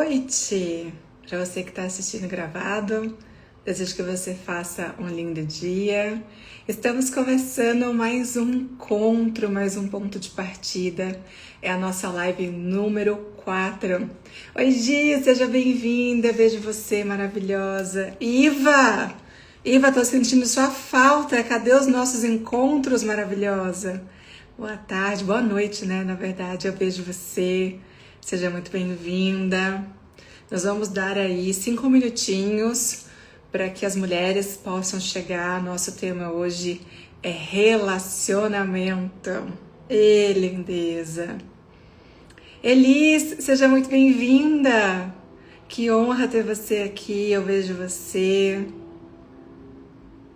noite para você que está assistindo gravado. Desejo que você faça um lindo dia. Estamos começando mais um encontro, mais um ponto de partida. É a nossa live número 4. Oi, Gia, seja bem-vinda. Vejo você maravilhosa. Iva, tô sentindo sua falta. Cadê os nossos encontros, maravilhosa? Boa tarde, boa noite, né? Na verdade, eu vejo você. Seja muito bem-vinda. Nós vamos dar aí 5 minutinhos para que as mulheres possam chegar. Nosso tema hoje é relacionamento. Ê, lindeza! Elis, seja muito bem-vinda! Que honra ter você aqui, eu vejo você.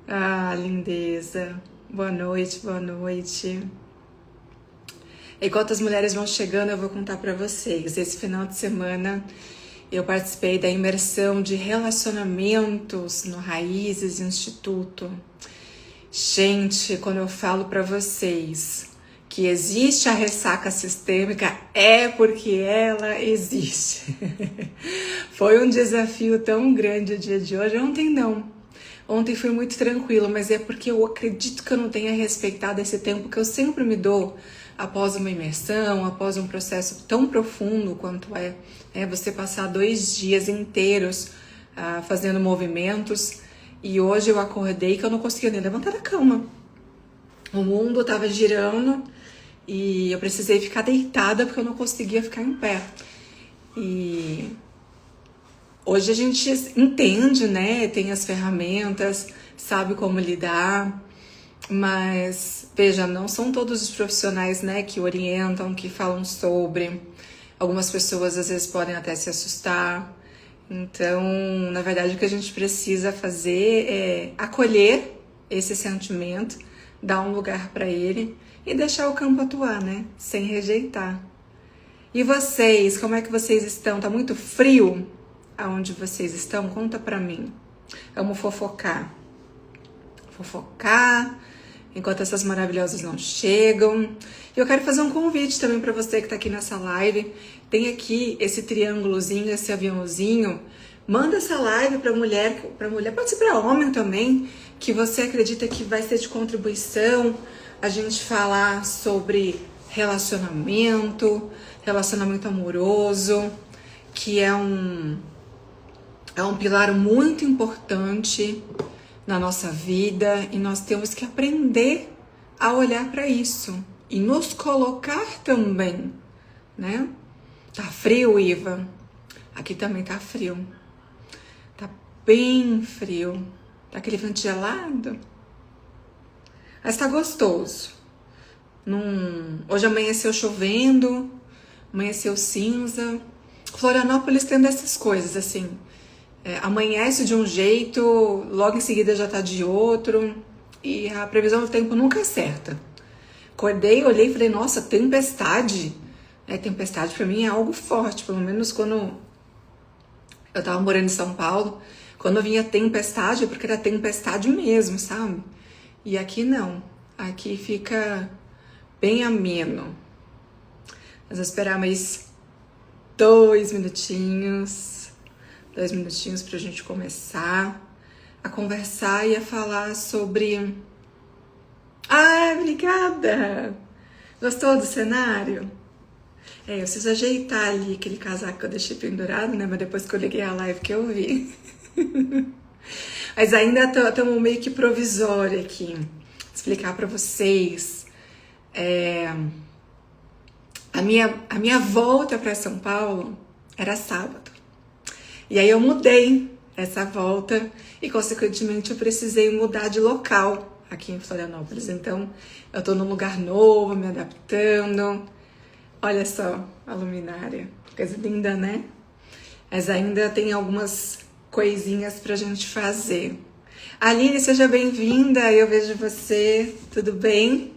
Ah, lindeza! Boa noite, boa noite. Enquanto as mulheres vão chegando, eu vou contar para vocês. Esse final de semana eu participei da imersão de relacionamentos no Raízes Instituto. Gente, quando eu falo para vocês que existe a ressaca sistêmica, é porque ela existe. Foi um desafio tão grande o dia de hoje. Ontem não. Ontem foi muito tranquilo, mas é porque eu acredito que eu não tenha respeitado esse tempo que eu sempre me dou após uma imersão, após um processo tão profundo quanto é você passar 2 dias inteiros fazendo movimentos. E hoje eu acordei que eu não conseguia nem levantar da cama. O mundo estava girando e eu precisei ficar deitada porque eu não conseguia ficar em pé. E hoje a gente entende, né? Tem as ferramentas, sabe como lidar. Mas, veja, não são todos os profissionais, né, que orientam, que falam sobre. Algumas pessoas às vezes podem até se assustar. Então, na verdade, o que a gente precisa fazer é acolher esse sentimento, dar um lugar para ele e deixar o campo atuar, né, sem rejeitar. E vocês, como é que vocês estão? Tá muito frio aonde vocês estão? Conta pra mim. Vamos fofocar. Enquanto essas maravilhosas não chegam. E eu quero fazer um convite também para você que está aqui nessa live. Tem aqui esse triângulozinho, esse aviãozinho. Manda essa live para mulher, pode ser para homem também, que você acredita que vai ser de contribuição. A gente falar sobre relacionamento amoroso, que é um pilar muito importante na nossa vida, e nós temos que aprender a olhar para isso e nos colocar também, né? Tá frio, Iva? Aqui também tá frio. Tá bem frio. Tá aquele vento gelado. Mas tá gostoso. Hoje amanheceu chovendo, amanheceu cinza. Florianópolis tem dessas coisas, assim. Amanhece de um jeito, logo em seguida já tá de outro, e a previsão do tempo nunca acerta. Acordei, olhei e falei, nossa, tempestade. Tempestade pra mim é algo forte, pelo menos quando eu tava morando em São Paulo, quando eu vinha tempestade, é porque era tempestade mesmo, sabe? E aqui não, aqui fica bem ameno. Mas vou esperar mais 2 minutinhos pra gente começar a conversar e a falar sobre... Ah, obrigada! Gostou do cenário? Eu preciso ajeitar ali aquele casaco que eu deixei pendurado, né? Mas depois que eu liguei a live que eu vi. Mas ainda estamos meio que provisório aqui. Vou explicar pra vocês. A minha volta para São Paulo era sábado. E aí eu mudei essa volta e, consequentemente, eu precisei mudar de local aqui em Florianópolis. Então, eu tô num lugar novo, me adaptando. Olha só a luminária. Coisa linda, né? Mas ainda tem algumas coisinhas pra gente fazer. Aline, seja bem-vinda. Eu vejo você. Tudo bem?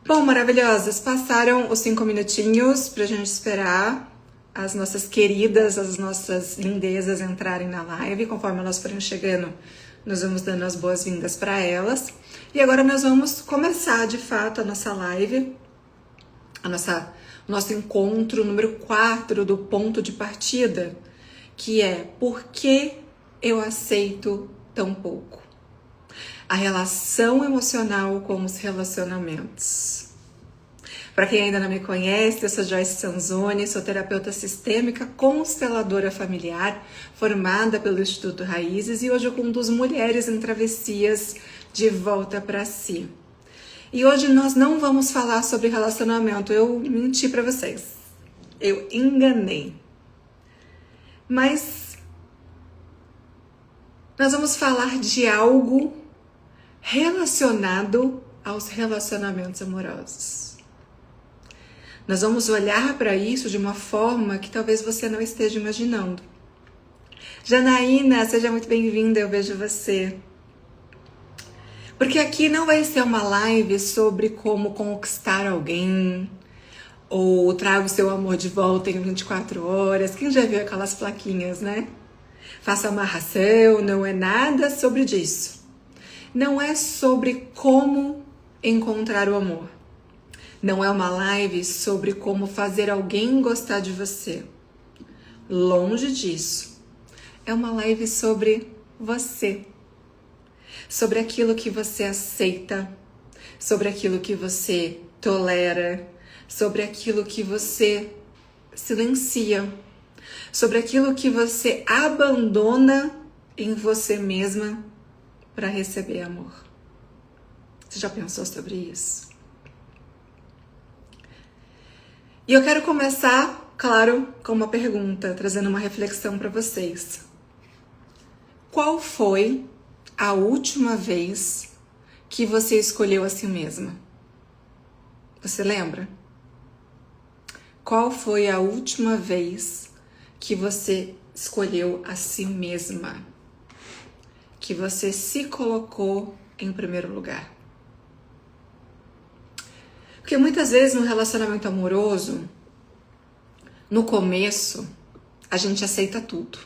Bom, maravilhosas. Passaram os 5 minutinhos pra gente esperar as nossas queridas, as nossas lindezas entrarem na live. Conforme elas forem chegando, nós vamos dando as boas-vindas para elas. E agora nós vamos começar, de fato, a nossa live, nosso encontro número 4 do ponto de partida, que é por que eu aceito tão pouco? A relação emocional com os relacionamentos. Para quem ainda não me conhece, eu sou Joyce Sanzoni, sou terapeuta sistêmica consteladora familiar, formada pelo Instituto Raízes, e hoje eu conduzo mulheres em travessias de volta para si. E hoje nós não vamos falar sobre relacionamento, eu menti para vocês, eu enganei. Mas nós vamos falar de algo relacionado aos relacionamentos amorosos. Nós vamos olhar para isso de uma forma que talvez você não esteja imaginando. Janaína, seja muito bem-vinda, eu vejo você. Porque aqui não vai ser uma live sobre como conquistar alguém, ou traga o seu amor de volta em 24 horas. Quem já viu aquelas plaquinhas, né? Faça amarração, não é nada sobre disso. Não é sobre como encontrar o amor. Não é uma live sobre como fazer alguém gostar de você. Longe disso. É uma live sobre você. Sobre aquilo que você aceita. Sobre aquilo que você tolera. Sobre aquilo que você silencia. Sobre aquilo que você abandona em você mesma para receber amor. Você já pensou sobre isso? E eu quero começar, claro, com uma pergunta, trazendo uma reflexão para vocês. Qual foi a última vez que você escolheu a si mesma? Você lembra? Qual foi a última vez que você escolheu a si mesma? Que você se colocou em primeiro lugar? Porque muitas vezes no relacionamento amoroso, no começo, a gente aceita tudo.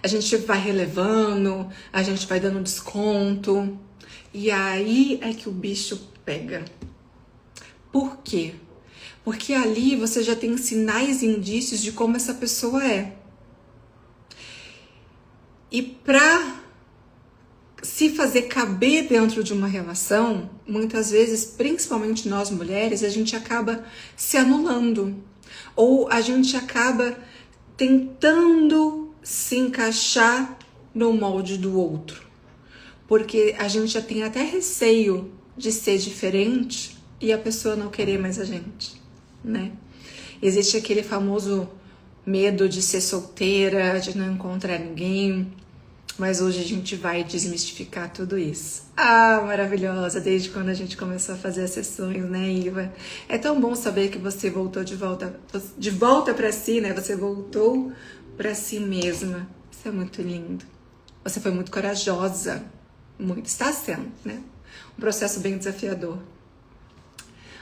A gente vai relevando, a gente vai dando desconto, e aí é que o bicho pega. Por quê? Porque ali você já tem sinais e indícios de como essa pessoa é. E pra se fazer caber dentro de uma relação, muitas vezes, principalmente nós mulheres, a gente acaba se anulando. Ou a gente acaba tentando se encaixar no molde do outro. Porque a gente já tem até receio de ser diferente e a pessoa não querer mais a gente, né? Existe aquele famoso medo de ser solteira, de não encontrar ninguém. Mas hoje a gente vai desmistificar tudo isso. Ah, maravilhosa, desde quando a gente começou a fazer as sessões, né, Iva? É tão bom saber que você voltou de volta para si, né? Você voltou para si mesma. Isso é muito lindo. Você foi muito corajosa. Muito, está sendo, né? Um processo bem desafiador.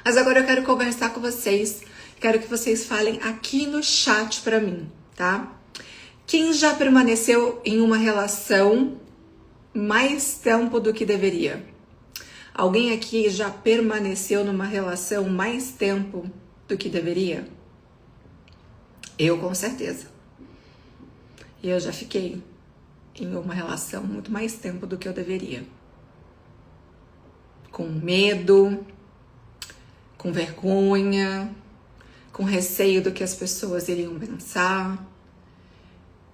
Mas agora eu quero conversar com vocês. Quero que vocês falem aqui no chat para mim, tá? Quem já permaneceu em uma relação mais tempo do que deveria? Alguém aqui já permaneceu numa relação mais tempo do que deveria? Eu, com certeza. Eu já fiquei em uma relação muito mais tempo do que eu deveria. Com medo, com vergonha, com receio do que as pessoas iriam pensar.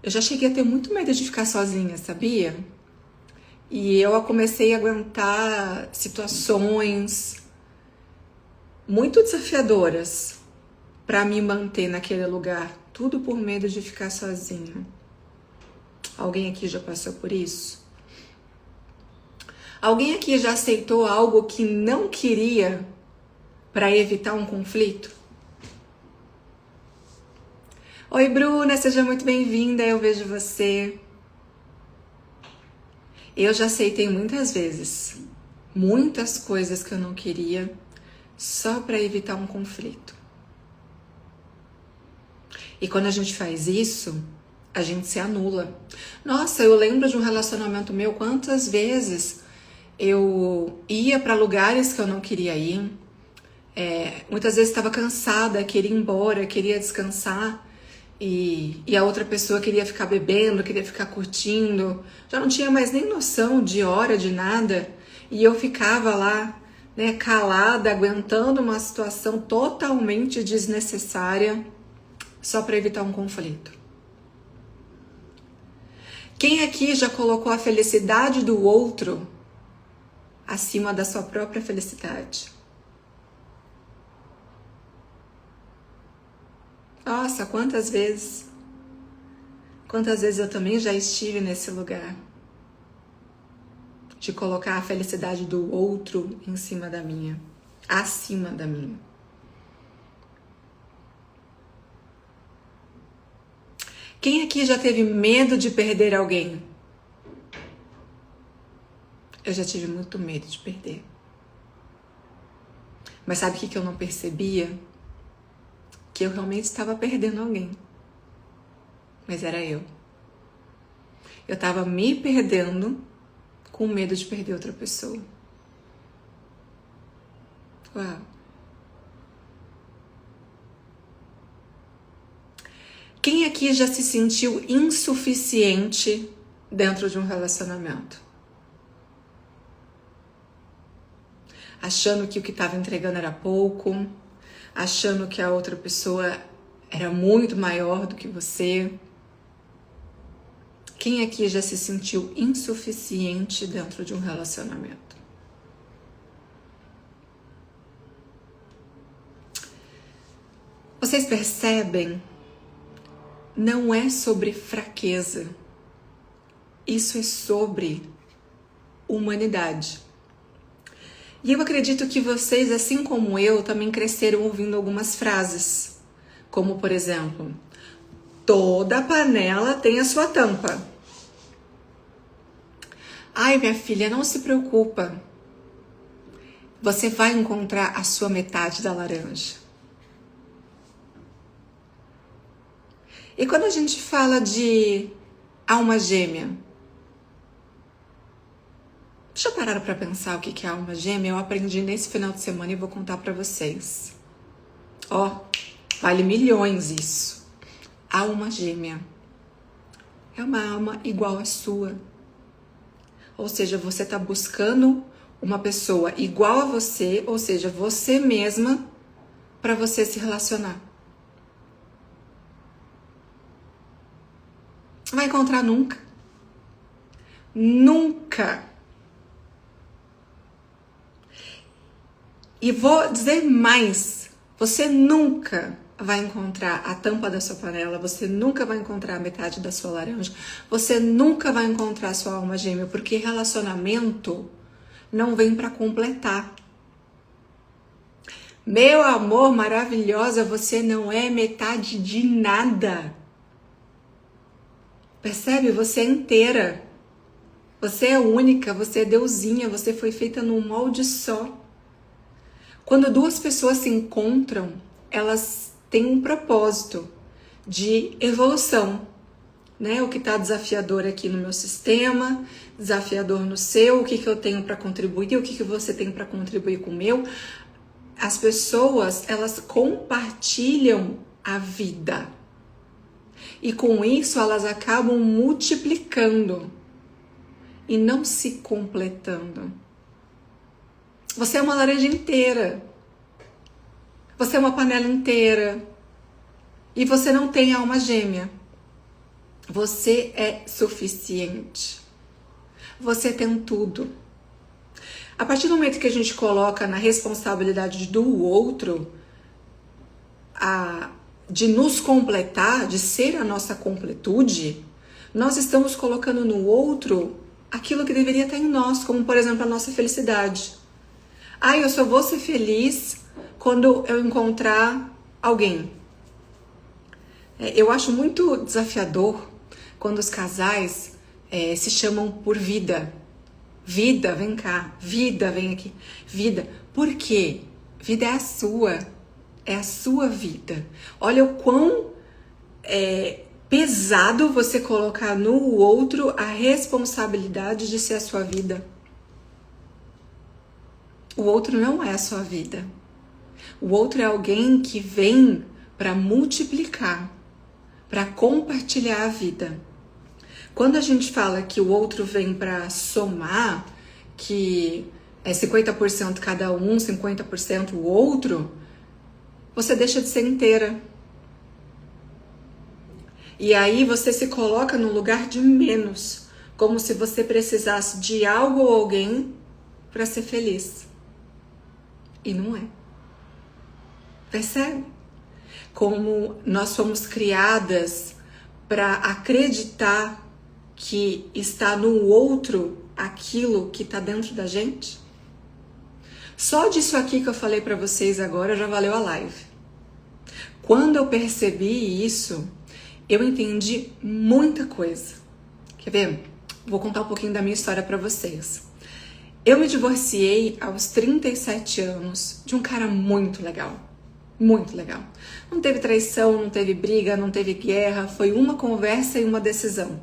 Eu já cheguei a ter muito medo de ficar sozinha, sabia? E eu comecei a aguentar situações muito desafiadoras para me manter naquele lugar. Tudo por medo de ficar sozinha. Alguém aqui já passou por isso? Alguém aqui já aceitou algo que não queria para evitar um conflito? Oi, Bruna, seja muito bem-vinda, eu vejo você. Eu já aceitei muitas vezes, muitas coisas que eu não queria, só para evitar um conflito. E quando a gente faz isso, a gente se anula. Nossa, eu lembro de um relacionamento meu, quantas vezes eu ia para lugares que eu não queria ir, Muitas vezes estava cansada, queria ir embora, queria descansar. E a outra pessoa queria ficar bebendo, queria ficar curtindo, já não tinha mais nem noção de hora, de nada, e eu ficava lá, né, calada, aguentando uma situação totalmente desnecessária, só para evitar um conflito. Quem aqui já colocou a felicidade do outro acima da sua própria felicidade? Nossa, quantas vezes eu também já estive nesse lugar de colocar a felicidade do outro em cima da minha, acima da minha. Quem aqui já teve medo de perder alguém? Eu já tive muito medo de perder. Mas sabe o que eu não percebia? Que eu realmente estava perdendo alguém. Mas era eu. Eu estava me perdendo com medo de perder outra pessoa. Uau. Quem aqui já se sentiu insuficiente dentro de um relacionamento? Achando que o que estava entregando era pouco, achando que a outra pessoa era muito maior do que você. Quem aqui já se sentiu insuficiente dentro de um relacionamento? Vocês percebem? Não é sobre fraqueza. Isso é sobre humanidade. E eu acredito que vocês, assim como eu, também cresceram ouvindo algumas frases. Como, por exemplo, toda panela tem a sua tampa. Ai, minha filha, não se preocupa. Você vai encontrar a sua metade da laranja. E quando a gente fala de alma gêmea, deixa eu parar para pensar o que é alma gêmea. Eu aprendi nesse final de semana e vou contar para vocês. Ó, vale milhões isso. Alma gêmea é uma alma igual à sua. Ou seja, você está buscando uma pessoa igual a você, ou seja, você mesma, para você se relacionar. Não vai encontrar nunca. Nunca. E vou dizer mais, você nunca vai encontrar a tampa da sua panela, você nunca vai encontrar a metade da sua laranja, você nunca vai encontrar a sua alma gêmea, porque relacionamento não vem para completar. Meu amor maravilhosa, você não é metade de nada. Percebe? Você é inteira. Você é única, você é deusinha, você foi feita num molde só. Quando duas pessoas se encontram, elas têm um propósito de evolução, né? O que está desafiador aqui no meu sistema, desafiador no seu, o que eu tenho para contribuir, o que você tem para contribuir com o meu. As pessoas, elas compartilham a vida. E com isso, elas acabam multiplicando e não se completando. Você é uma laranja inteira. Você é uma panela inteira. E você não tem alma gêmea. Você é suficiente. Você tem tudo. A partir do momento que a gente coloca na responsabilidade do outro, de nos completar, de ser a nossa completude, nós estamos colocando no outro aquilo que deveria estar em nós, como por exemplo a nossa felicidade. Eu só vou ser feliz quando eu encontrar alguém. Eu acho muito desafiador quando os casais se chamam por vida. Vida, vem cá. Vida, vem aqui. Vida. Por quê? Vida é a sua. É a sua vida. Olha o quão pesado você colocar no outro a responsabilidade de ser a sua vida. O outro não é a sua vida. O outro é alguém que vem para multiplicar, para compartilhar a vida. Quando a gente fala que o outro vem para somar, que é 50% cada um, 50% o outro, você deixa de ser inteira. E aí você se coloca no lugar de menos, como se você precisasse de algo ou alguém para ser feliz. E não é. Percebe? Como nós fomos criadas para acreditar que está no outro aquilo que está dentro da gente? Só disso aqui que eu falei para vocês agora já valeu a live. Quando eu percebi isso, eu entendi muita coisa. Quer ver? Vou contar um pouquinho da minha história para vocês. Eu me divorciei aos 37 anos de um cara muito legal. Muito legal. Não teve traição, não teve briga, não teve guerra, foi uma conversa e uma decisão.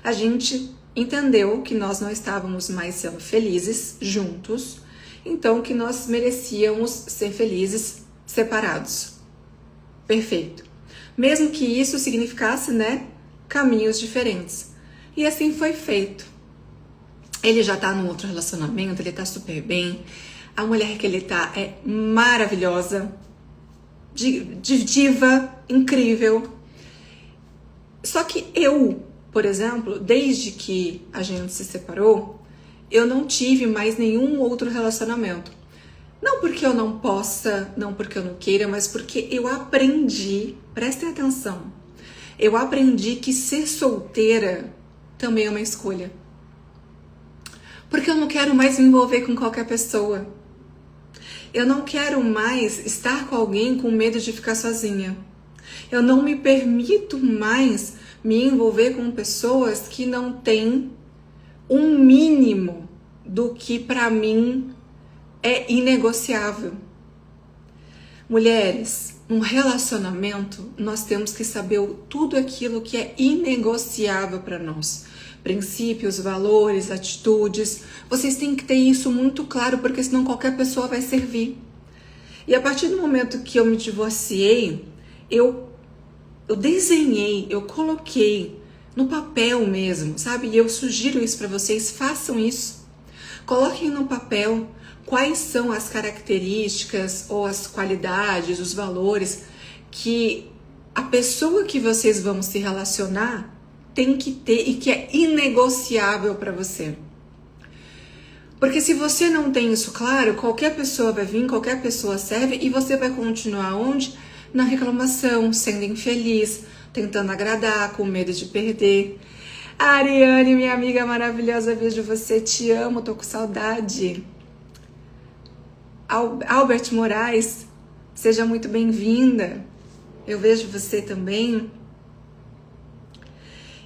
A gente entendeu que nós não estávamos mais sendo felizes juntos, então que nós merecíamos ser felizes separados. Perfeito. Mesmo que isso significasse, né, caminhos diferentes. E assim foi feito. Ele já tá num outro relacionamento, ele tá super bem. A mulher que ele tá é maravilhosa, de diva, incrível. Só que eu, por exemplo, desde que a gente se separou, eu não tive mais nenhum outro relacionamento. Não porque eu não possa, não porque eu não queira, mas porque eu aprendi, prestem atenção, eu aprendi que ser solteira também é uma escolha. Porque eu não quero mais me envolver com qualquer pessoa. Eu não quero mais estar com alguém com medo de ficar sozinha. Eu não me permito mais me envolver com pessoas que não têm um mínimo do que para mim é inegociável. Mulheres, num relacionamento, nós temos que saber tudo aquilo que é inegociável para nós. Princípios, valores, atitudes. Vocês têm que ter isso muito claro, porque senão qualquer pessoa vai servir. E a partir do momento que eu me divorciei, eu desenhei, eu coloquei no papel mesmo, sabe? E eu sugiro isso para vocês, façam isso. Coloquem no papel quais são as características ou as qualidades, os valores que a pessoa que vocês vão se relacionar tem que ter e que é inegociável para você. Porque se você não tem isso claro, qualquer pessoa vai vir, qualquer pessoa serve e você vai continuar onde? Na reclamação, sendo infeliz, tentando agradar, com medo de perder. Ariane, minha amiga maravilhosa, vejo você, te amo, tô com saudade. Albert Moraes, seja muito bem-vinda. Eu vejo você também.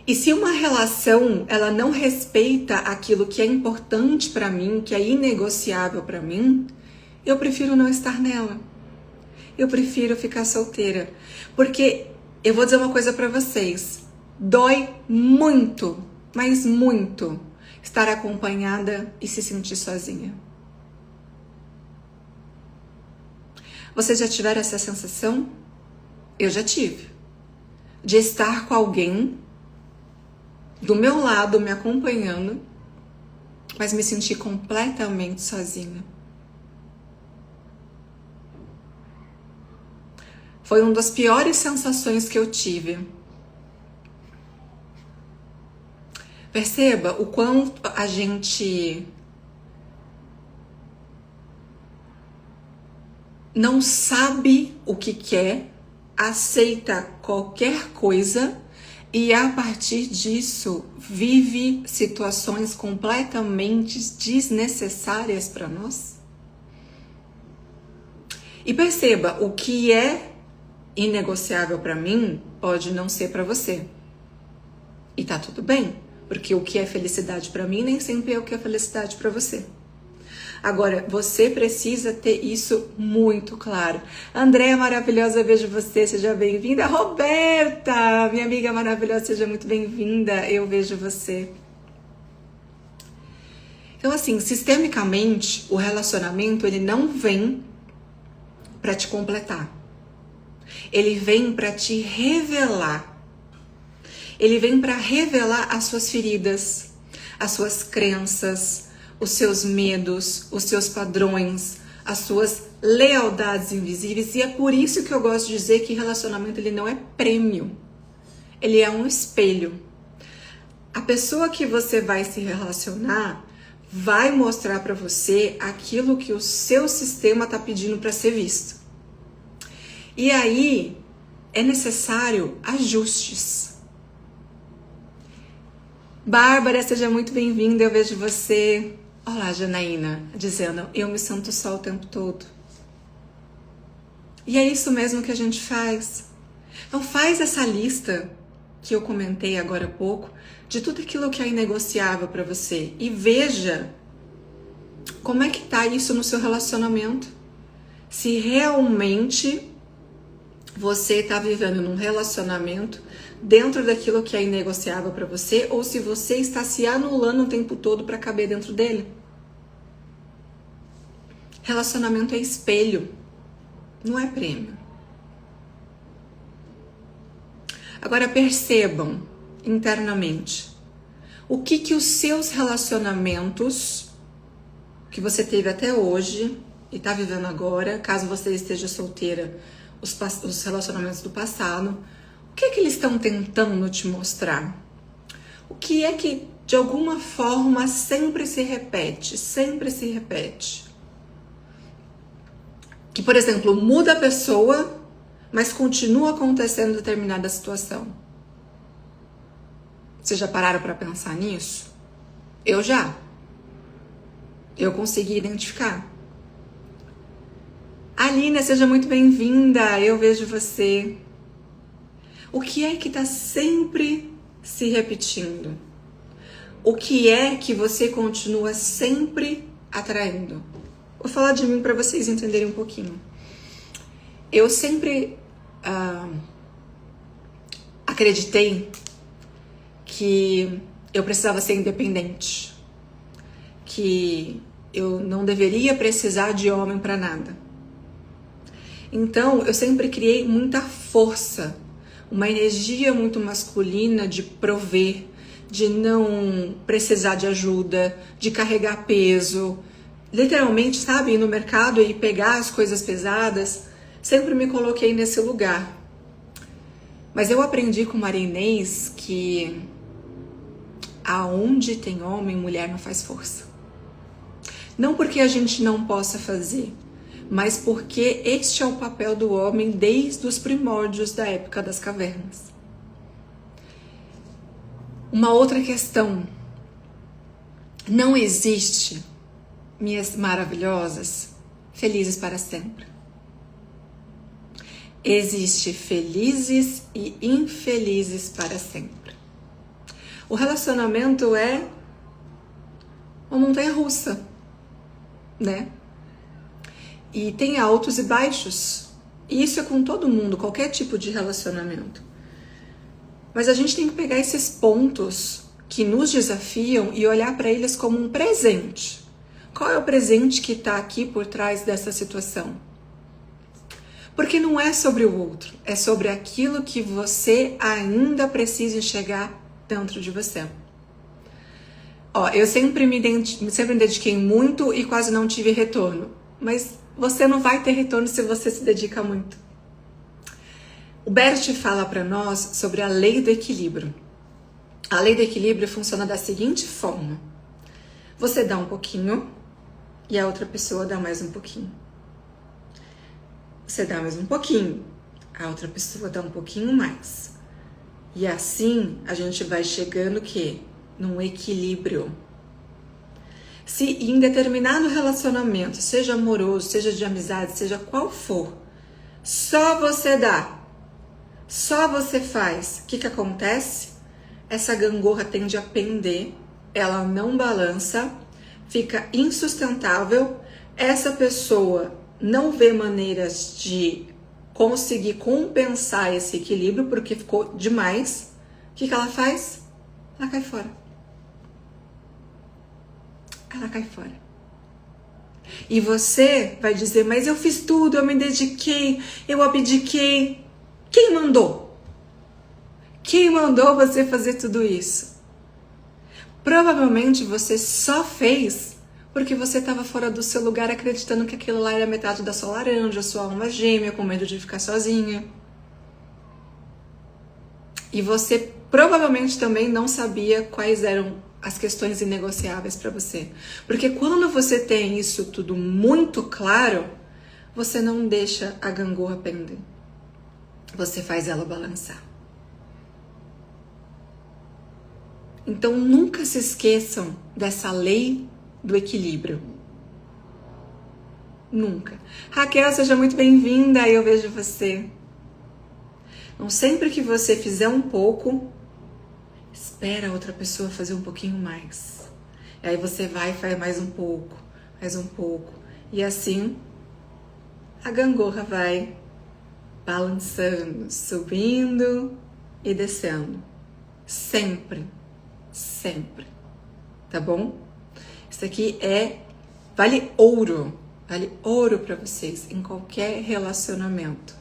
E se uma relação, ela não respeita aquilo que é importante para mim, que é inegociável para mim, eu prefiro não estar nela. Eu prefiro ficar solteira. Porque eu vou dizer uma coisa para vocês. Dói muito, mas muito, estar acompanhada e se sentir sozinha. Vocês já tiveram essa sensação? Eu já tive. De estar com alguém do meu lado, me acompanhando, mas me sentir completamente sozinha. Foi uma das piores sensações que eu tive. Perceba o quanto a gente não sabe o que quer, aceita qualquer coisa e a partir disso vive situações completamente desnecessárias para nós. E perceba, o que é inegociável para mim pode não ser para você. E tá tudo bem, porque o que é felicidade para mim nem sempre é o que é felicidade para você. Agora, você precisa ter isso muito claro. Andréa maravilhosa, vejo você, seja bem-vinda. Roberta, minha amiga maravilhosa, seja muito bem-vinda, eu vejo você. Então, assim, sistemicamente, o relacionamento, ele não vem para te completar. Ele vem para te revelar. Ele vem para revelar as suas feridas, as suas crenças, os seus medos, os seus padrões, as suas lealdades invisíveis. E é por isso que eu gosto de dizer que relacionamento ele não é prêmio. Ele é um espelho. A pessoa que você vai se relacionar vai mostrar para você aquilo que o seu sistema está pedindo para ser visto. E aí é necessário ajustes. Bárbara, seja muito bem-vinda, eu vejo você. Olá, Janaína, dizendo, eu me sinto só o tempo todo. E é isso mesmo que a gente faz. Então faz essa lista que eu comentei agora há pouco, de tudo aquilo que é inegociável para você. E veja como é que tá isso no seu relacionamento. Se realmente você está vivendo num relacionamento dentro daquilo que é inegociável para você, ou se você está se anulando o tempo todo para caber dentro dele. Relacionamento é espelho, não é prêmio. Agora percebam internamente o que os seus relacionamentos que você teve até hoje e está vivendo agora, caso você esteja solteira, os relacionamentos do passado, o que eles estão tentando te mostrar? O que é que de alguma forma sempre se repete, Que, por exemplo, muda a pessoa, mas continua acontecendo determinada situação. Vocês já pararam para pensar nisso? Eu já. Eu consegui identificar. Aline, seja muito bem-vinda. Eu vejo você. O que é que está sempre se repetindo? O que é que você continua sempre atraindo? Vou falar de mim para vocês entenderem um pouquinho. Eu sempre acreditei que eu precisava ser independente, que eu não deveria precisar de homem para nada. Então, eu sempre criei muita força, uma energia muito masculina de prover, de não precisar de ajuda, de carregar peso. Literalmente, sabe, ir no mercado e pegar as coisas pesadas. Sempre me coloquei nesse lugar. Mas eu aprendi com Maria Inês que aonde tem homem, mulher não faz força. Não porque a gente não possa fazer, mas porque este é o papel do homem desde os primórdios da época das cavernas. Uma outra questão. Não existe, minhas maravilhosas, felizes para sempre. Existe felizes e infelizes para sempre. O relacionamento é uma montanha-russa, né? E tem altos e baixos. E isso é com todo mundo, qualquer tipo de relacionamento. Mas a gente tem que pegar esses pontos que nos desafiam e olhar para eles como um presente. Qual é o presente que está aqui por trás dessa situação? Porque não é sobre o outro, é sobre aquilo que você ainda precisa enxergar dentro de você. Eu sempre me dediquei muito e quase não tive retorno. Mas você não vai ter retorno se você se dedica muito. O Bert fala para nós sobre a lei do equilíbrio. A lei do equilíbrio funciona da seguinte forma. Você dá um pouquinho e a outra pessoa dá mais um pouquinho. Você dá mais um pouquinho, a outra pessoa dá um pouquinho mais. E assim a gente vai chegando o quê? Num equilíbrio. Se em determinado relacionamento, seja amoroso, seja de amizade, seja qual for, só você dá, só você faz, o que acontece? Essa gangorra tende a pender, ela não balança, fica insustentável, essa pessoa não vê maneiras de conseguir compensar esse equilíbrio porque ficou demais. O que ela faz? Ela cai fora. Ela cai fora. E você vai dizer, mas eu fiz tudo, eu me dediquei, eu abdiquei. Quem mandou? Quem mandou você fazer tudo isso? Provavelmente você só fez porque você estava fora do seu lugar acreditando que aquilo lá era metade da sua laranja, sua alma gêmea, com medo de ficar sozinha. E você provavelmente também não sabia quais eram as questões inegociáveis para você. Porque quando você tem isso tudo muito claro, você não deixa a gangorra pender. Você faz ela balançar. Então nunca se esqueçam dessa lei do equilíbrio. Nunca. Raquel, seja muito bem-vinda, eu vejo você. Então sempre que você fizer um pouco, espera a outra pessoa fazer um pouquinho mais. E aí você vai e faz mais um pouco, mais um pouco. E assim a gangorra vai balançando, subindo e descendo. Sempre, sempre. Tá bom? Isso aqui vale ouro para vocês em qualquer relacionamento.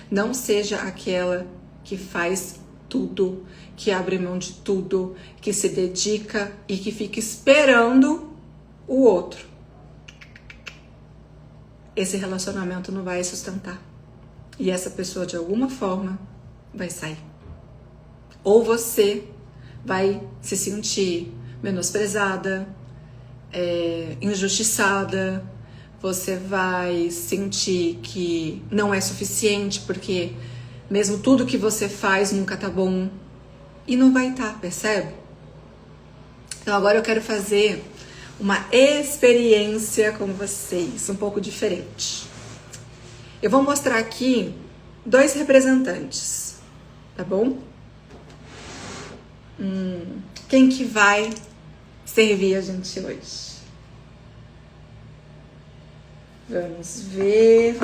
Não seja aquela que faz tudo, que abre mão de tudo, que se dedica e que fica esperando o outro. Esse relacionamento não vai sustentar. E essa pessoa, de alguma forma, vai sair. Ou você vai se sentir menosprezada, injustiçada, você vai sentir que não é suficiente, porque mesmo tudo que você faz nunca tá bom. E não vai tá, percebe? Então agora eu quero fazer uma experiência com vocês, um pouco diferente. Eu vou mostrar aqui 2 representantes, tá bom? Quem que vai servir a gente hoje? Vamos ver.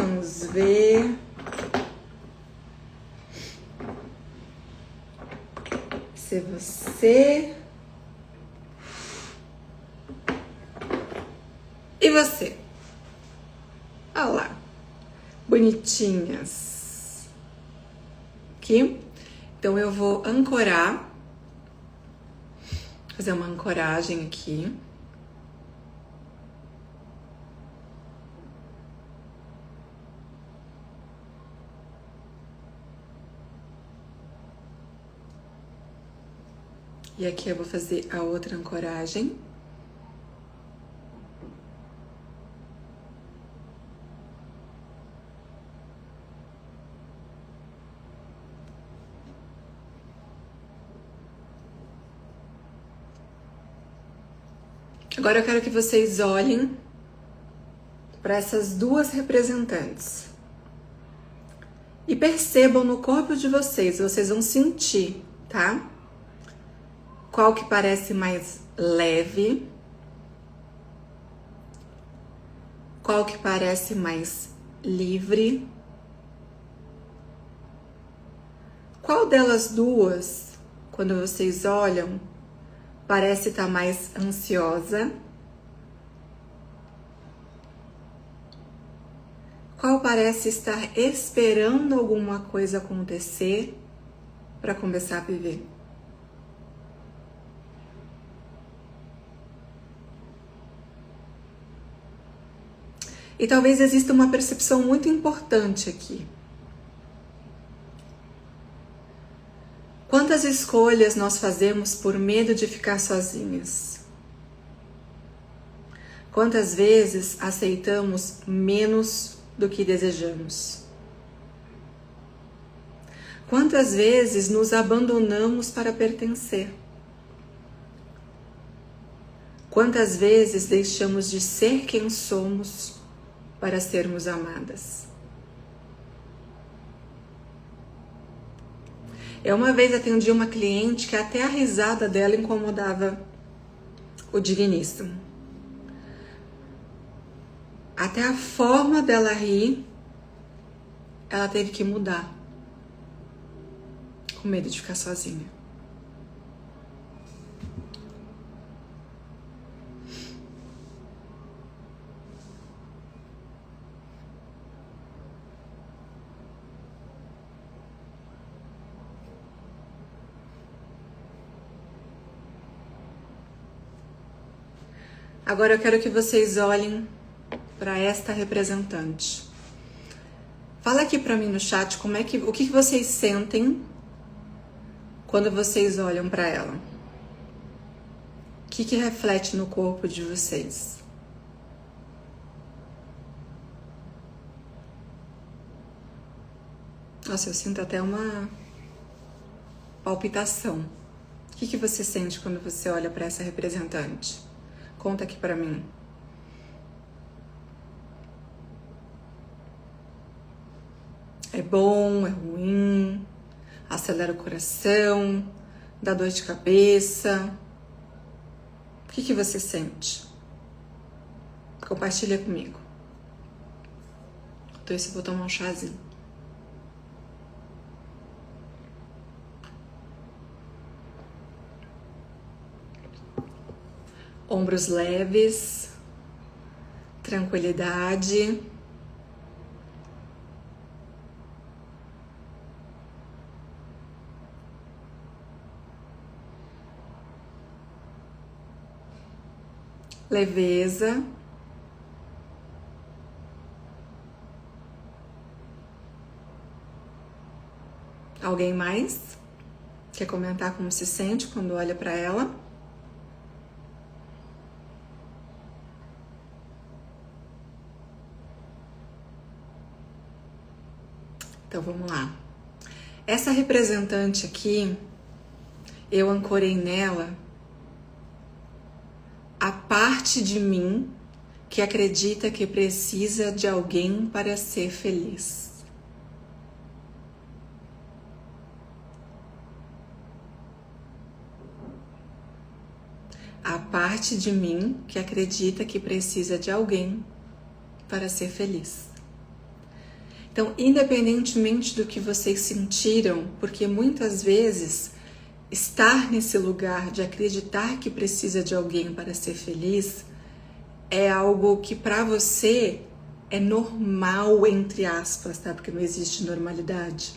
Se você e você. Olha lá, bonitinhas. Aqui. Então eu vou ancorar, fazer uma ancoragem aqui. E aqui eu vou fazer a outra ancoragem. Agora eu quero que vocês olhem para essas 2 representantes e percebam no corpo de vocês vão sentir, tá? Qual que parece mais leve? Qual que parece mais livre? Qual delas 2, quando vocês olham, parece estar mais ansiosa? Qual parece estar esperando alguma coisa acontecer para começar a viver? E talvez exista uma percepção muito importante aqui. Quantas escolhas nós fazemos por medo de ficar sozinhas? Quantas vezes aceitamos menos do que desejamos? Quantas vezes nos abandonamos para pertencer? Quantas vezes deixamos de ser quem somos para sermos amadas? Eu uma vez atendi uma cliente que até a risada dela incomodava o digníssimo. Até a forma dela rir, ela teve que mudar, com medo de ficar sozinha. Agora eu quero que vocês olhem para esta representante. Fala aqui para mim no chat o que vocês sentem quando vocês olham para ela. O que reflete no corpo de vocês? Nossa, eu sinto até uma palpitação. O que você sente quando você olha para essa representante? Conta aqui para mim. É bom, é ruim? Acelera o coração? Dá dor de cabeça? O que você sente? Compartilha comigo. Então isso eu vou tomar um chazinho. Ombros leves, tranquilidade. Leveza. Alguém mais quer comentar como se sente quando olha para ela? Então vamos lá. Essa representante aqui, eu ancorei nela a parte de mim que acredita que precisa de alguém para ser feliz. A parte de mim que acredita que precisa de alguém para ser feliz. Então, independentemente do que vocês sentiram, porque muitas vezes estar nesse lugar de acreditar que precisa de alguém para ser feliz é algo que para você é normal, entre aspas, tá? Porque não existe normalidade.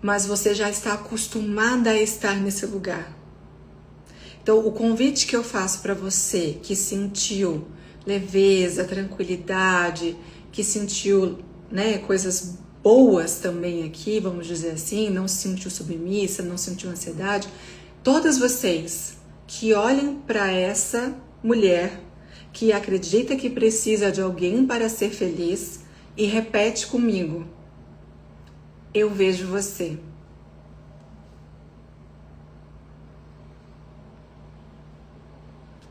Mas você já está acostumada a estar nesse lugar. Então, o convite que eu faço para você que sentiu leveza, tranquilidade, que sentiu, né, coisas boas também aqui, vamos dizer assim, não se sentiu submissa, não sentiu ansiedade, todas vocês que olhem para essa mulher que acredita que precisa de alguém para ser feliz e repete comigo: eu vejo você.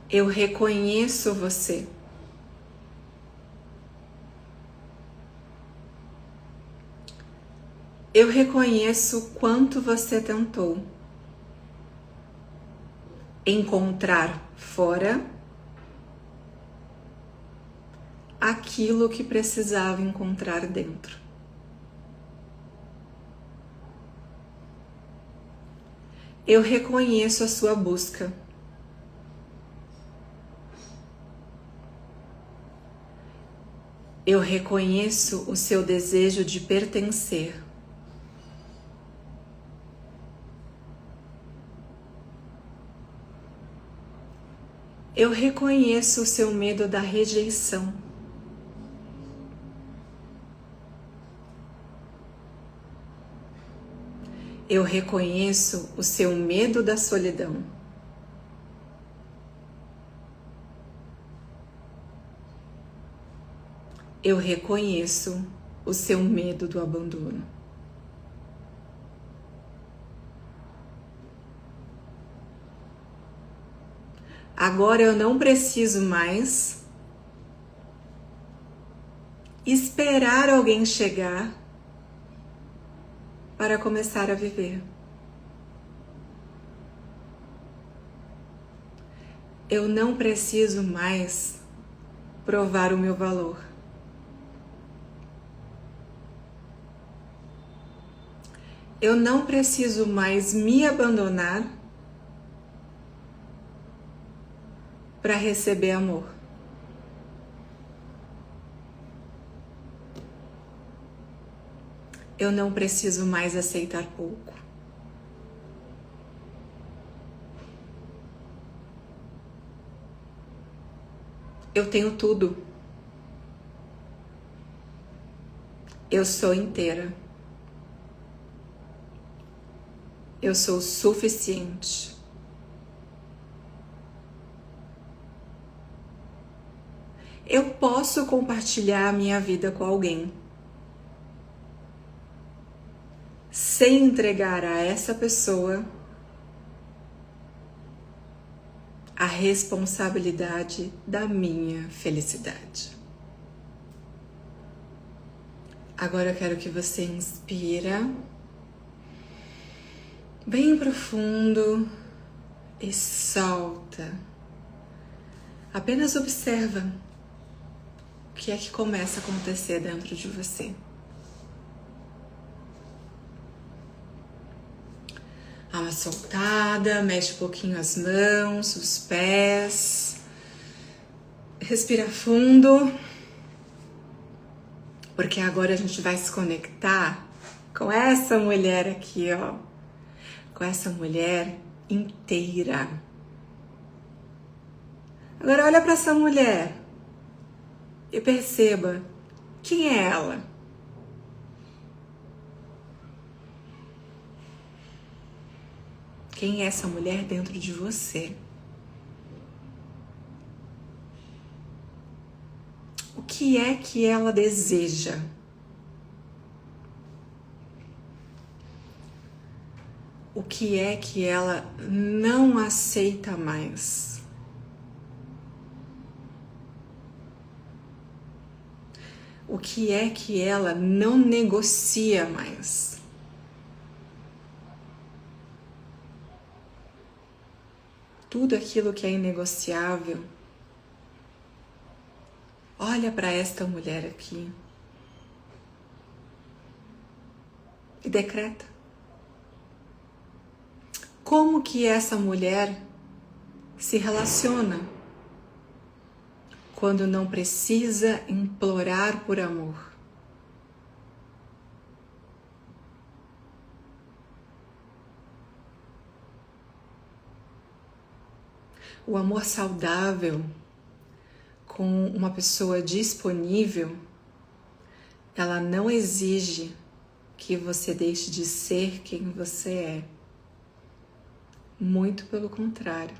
Eu reconheço você. Eu reconheço quanto você tentou encontrar fora aquilo que precisava encontrar dentro. Eu reconheço a sua busca. Eu reconheço o seu desejo de pertencer. Eu reconheço o seu medo da rejeição. Eu reconheço o seu medo da solidão. Eu reconheço o seu medo do abandono. Agora eu não preciso mais esperar alguém chegar para começar a viver. Eu não preciso mais provar o meu valor. Eu não preciso mais me abandonar para receber amor. Eu não preciso mais aceitar pouco. Eu tenho tudo. Eu sou inteira. Eu sou suficiente. Eu posso compartilhar a minha vida com alguém sem entregar a essa pessoa a responsabilidade da minha felicidade. Agora eu quero que você inspira bem profundo e solta. Apenas observa o que é que começa a acontecer dentro de você. Dá uma soltada, mexe um pouquinho as mãos, os pés. Respira fundo. Porque agora a gente vai se conectar com essa mulher aqui, ó. Com essa mulher inteira. Agora olha para essa mulher e perceba quem é ela. Quem é essa mulher dentro de você? O que é que ela deseja? O que é que ela não aceita mais? O que é que ela não negocia mais? Tudo aquilo que é inegociável. Olha para esta mulher aqui e decreta. Como que essa mulher se relaciona quando não precisa implorar por amor? O amor saudável com uma pessoa disponível, ela não exige que você deixe de ser quem você é. Muito pelo contrário.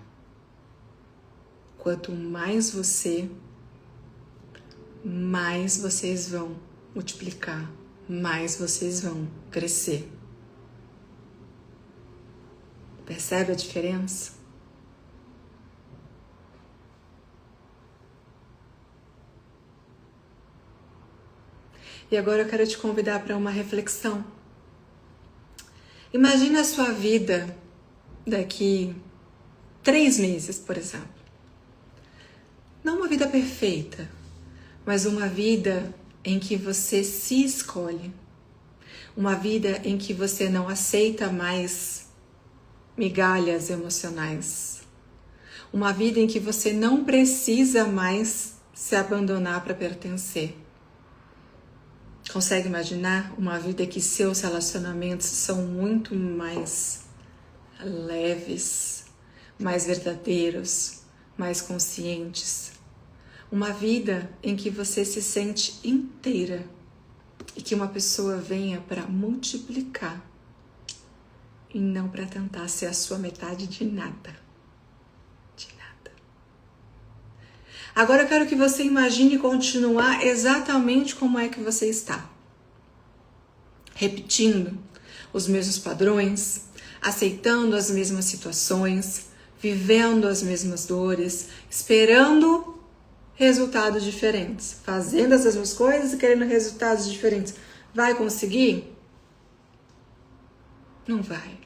Quanto mais você, mais vocês vão multiplicar, mais vocês vão crescer. Percebe a diferença? E agora eu quero te convidar para uma reflexão. Imagine a sua vida daqui 3 meses, por exemplo. Não uma vida perfeita, mas uma vida em que você se escolhe. Uma vida em que você não aceita mais migalhas emocionais. Uma vida em que você não precisa mais se abandonar para pertencer. Consegue imaginar uma vida que seus relacionamentos são muito mais leves, mais verdadeiros, mais conscientes? Uma vida em que você se sente inteira e que uma pessoa venha para multiplicar e não para tentar ser a sua metade de nada. De nada. Agora eu quero que você imagine continuar exatamente como é que você está. Repetindo os mesmos padrões, aceitando as mesmas situações, vivendo as mesmas dores, esperando resultados diferentes, fazendo as mesmas coisas e querendo resultados diferentes. Vai conseguir? Não vai.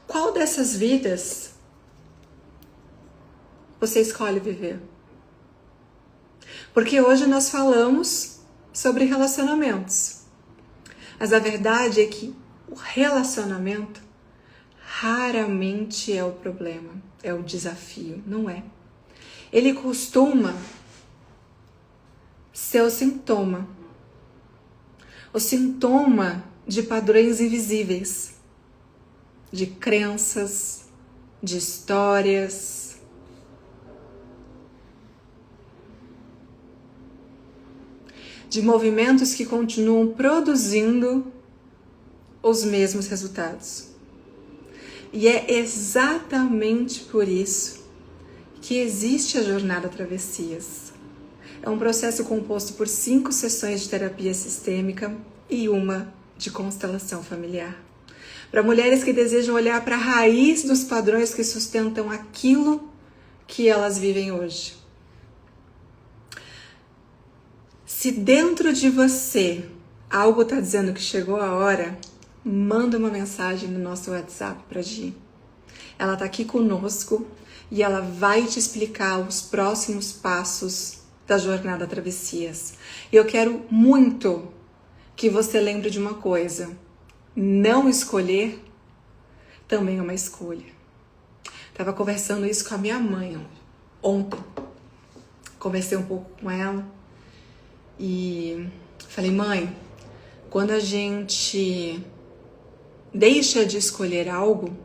Qual dessas vidas você escolhe viver? Porque hoje nós falamos sobre relacionamentos. Mas a verdade é que o relacionamento raramente é o problema, é o desafio, não é? Ele costuma ser o sintoma de padrões invisíveis, de crenças, de histórias, de movimentos que continuam produzindo os mesmos resultados. E é exatamente por isso que existe a Jornada Travessias. É um processo composto por 5 sessões de terapia sistêmica e uma de constelação familiar. Para mulheres que desejam olhar para a raiz dos padrões que sustentam aquilo que elas vivem hoje. Se dentro de você algo está dizendo que chegou a hora, manda uma mensagem no nosso WhatsApp para a Gi. Ela está aqui conosco e ela vai te explicar os próximos passos da Jornada Travessias. E eu quero muito que você lembre de uma coisa: não escolher também é uma escolha. Estava conversando isso com a minha mãe ontem. Conversei um pouco com ela e falei: mãe, quando a gente deixa de escolher algo,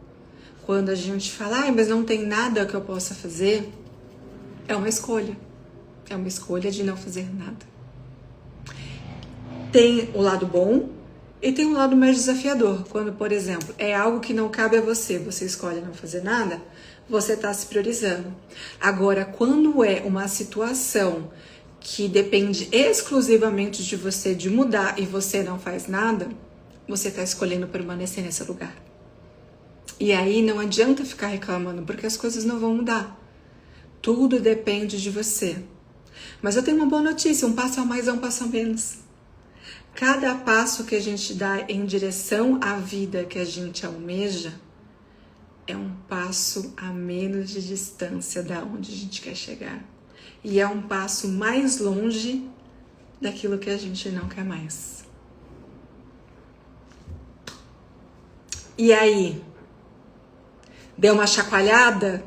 quando a gente fala, mas não tem nada que eu possa fazer, é uma escolha. É uma escolha de não fazer nada. Tem o lado bom e tem um lado mais desafiador. Quando, por exemplo, é algo que não cabe a você, você escolhe não fazer nada, você está se priorizando. Agora, quando é uma situação que depende exclusivamente de você de mudar e você não faz nada, você está escolhendo permanecer nesse lugar. E aí não adianta ficar reclamando, porque as coisas não vão mudar. Tudo depende de você. Mas eu tenho uma boa notícia: um passo a mais é um passo a menos. Cada passo que a gente dá em direção à vida que a gente almeja é um passo a menos de distância da onde a gente quer chegar. E é um passo mais longe daquilo que a gente não quer mais. E aí? Deu uma chacoalhada?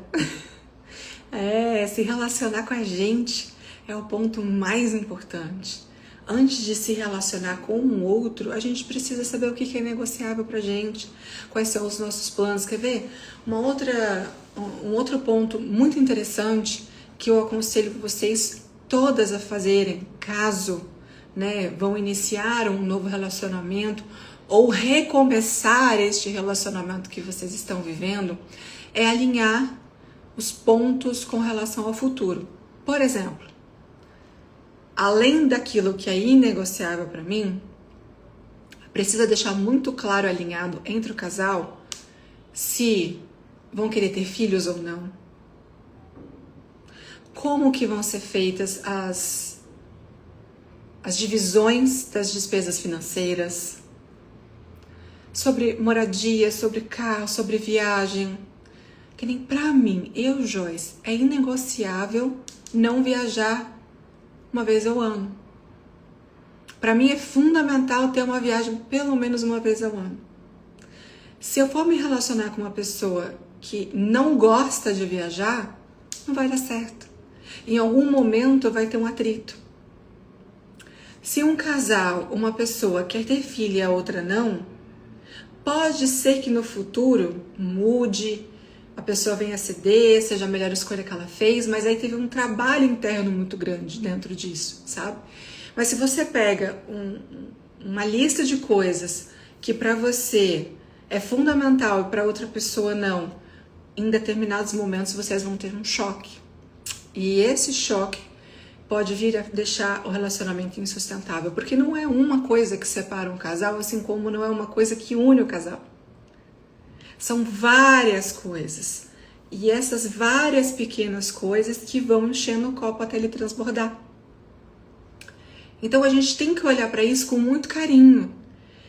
Se relacionar com a gente é o ponto mais importante. Antes de se relacionar com um outro, a gente precisa saber o que é negociável pra gente, quais são os nossos planos. Quer ver? Um outro ponto muito interessante que eu aconselho vocês todas a fazerem, caso vão iniciar um novo relacionamento ou recomeçar este relacionamento que vocês estão vivendo, é alinhar os pontos com relação ao futuro. Por exemplo, além daquilo que é inegociável para mim, precisa deixar muito claro, alinhado entre o casal, se vão querer ter filhos ou não. Como que vão ser feitas as divisões das despesas financeiras, sobre moradia, sobre carro, sobre viagem. Que nem pra mim, Joyce, é inegociável não viajar uma vez ao ano. Pra mim é fundamental ter uma viagem pelo menos uma vez ao ano. Se eu for me relacionar com uma pessoa que não gosta de viajar, não vai dar certo. Em algum momento vai ter um atrito. Se um casal, uma pessoa quer ter filho e a outra não, pode ser que no futuro mude, a pessoa venha a ceder, seja a melhor escolha que ela fez, mas aí teve um trabalho interno muito grande dentro disso, sabe? Mas se você pega uma lista de coisas que para você é fundamental e para outra pessoa não, em determinados momentos vocês vão ter um choque. E esse choque pode vir a deixar o relacionamento insustentável, porque não é uma coisa que separa um casal, assim como não é uma coisa que une o casal. São várias coisas. E essas várias pequenas coisas que vão enchendo o copo até ele transbordar. Então a gente tem que olhar para isso com muito carinho,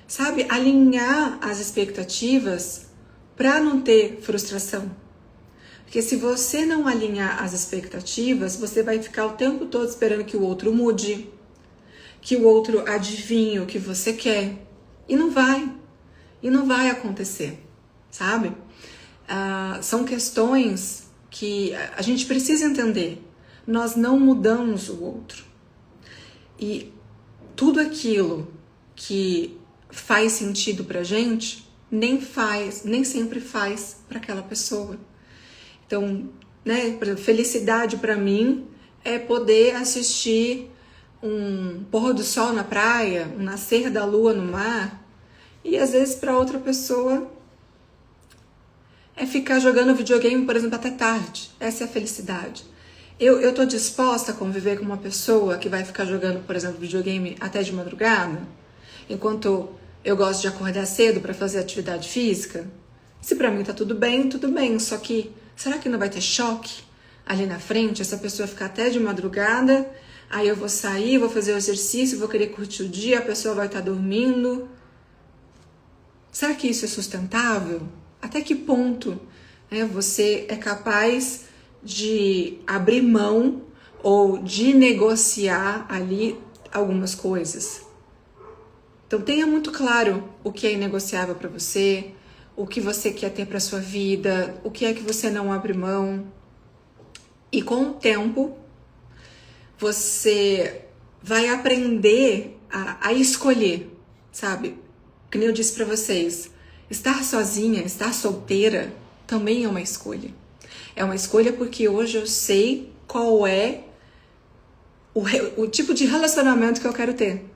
sabe? Alinhar as expectativas para não ter frustração. Porque se você não alinhar as expectativas, você vai ficar o tempo todo esperando que o outro mude, que o outro adivinhe o que você quer. E não vai acontecer, sabe? São questões que a gente precisa entender. Nós não mudamos o outro. E tudo aquilo que faz sentido pra gente, nem sempre faz para aquela pessoa. Então, por exemplo, felicidade para mim é poder assistir um pôr do sol na praia, um nascer da lua no mar, e às vezes para outra pessoa é ficar jogando videogame, por exemplo, até tarde. Essa é a felicidade. Eu tô disposta a conviver com uma pessoa que vai ficar jogando, por exemplo, videogame até de madrugada, enquanto eu gosto de acordar cedo para fazer atividade física? Se pra mim tá tudo bem, só que será que não vai ter choque ali na frente? Essa pessoa ficar até de madrugada, aí eu vou sair, vou fazer o exercício, vou querer curtir o dia, a pessoa vai estar dormindo. Será que isso é sustentável? Até que ponto, né, você é capaz de abrir mão ou de negociar ali algumas coisas? Então tenha muito claro o que é inegociável para você, o que você quer ter para sua vida, o que é que você não abre mão. E com o tempo, você vai aprender a escolher, sabe? Que nem eu disse para vocês, estar sozinha, estar solteira também é uma escolha. É uma escolha porque hoje eu sei qual é o tipo de relacionamento que eu quero ter.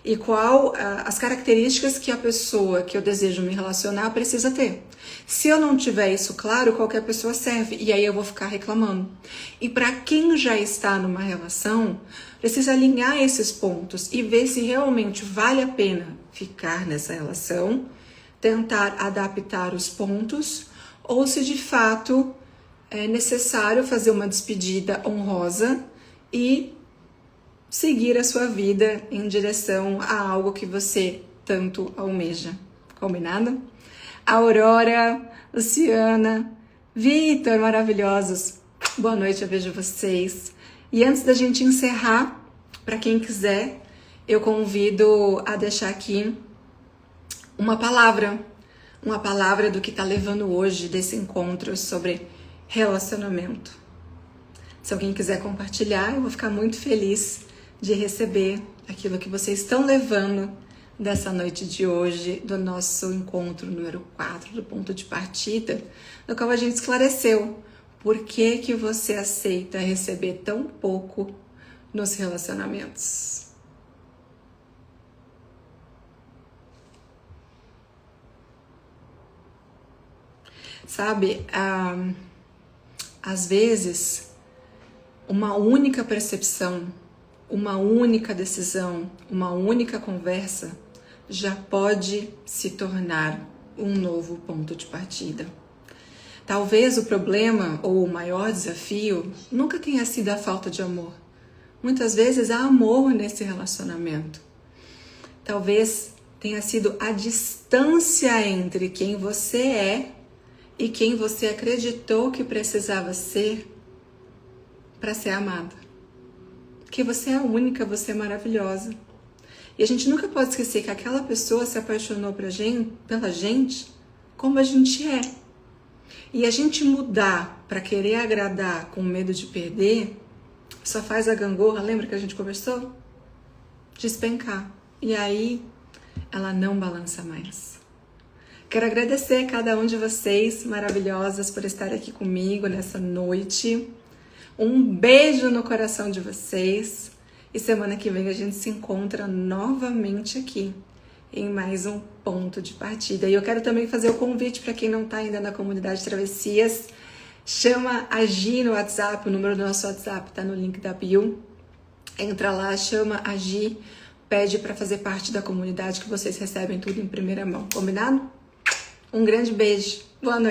E qual as características que a pessoa que eu desejo me relacionar precisa ter. Se eu não tiver isso claro, qualquer pessoa serve, e aí eu vou ficar reclamando. E para quem já está numa relação, precisa alinhar esses pontos e ver se realmente vale a pena ficar nessa relação, tentar adaptar os pontos, ou se de fato é necessário fazer uma despedida honrosa e seguir a sua vida em direção a algo que você tanto almeja. Combinado? Aurora, Luciana, Vitor, maravilhosos. Boa noite, eu vejo vocês. E antes da gente encerrar, para quem quiser, eu convido a deixar aqui uma palavra do que está levando hoje desse encontro sobre relacionamento. Se alguém quiser compartilhar, eu vou ficar muito feliz de receber aquilo que vocês estão levando dessa noite de hoje, do nosso encontro número 4, do ponto de partida, no qual a gente esclareceu por que você aceita receber tão pouco nos relacionamentos. Sabe, às vezes, uma única percepção, uma única decisão, uma única conversa já pode se tornar um novo ponto de partida. Talvez o problema ou o maior desafio nunca tenha sido a falta de amor. Muitas vezes há amor nesse relacionamento. Talvez tenha sido a distância entre quem você é e quem você acreditou que precisava ser para ser amada. Porque você é única, você é maravilhosa. E a gente nunca pode esquecer que aquela pessoa se apaixonou pela gente como a gente é. E a gente mudar para querer agradar com medo de perder, só faz a gangorra, lembra que a gente conversou? Despencar. E aí, ela não balança mais. Quero agradecer a cada um de vocês, maravilhosas, por estar aqui comigo nessa noite. Um beijo no coração de vocês e semana que vem a gente se encontra novamente aqui em mais um ponto de partida. E eu quero também fazer o convite para quem não está ainda na comunidade Travessias, chama a Gi no WhatsApp, o número do nosso WhatsApp está no link da bio. Entra lá, chama a Gi, pede para fazer parte da comunidade que vocês recebem tudo em primeira mão, combinado? Um grande beijo, boa noite.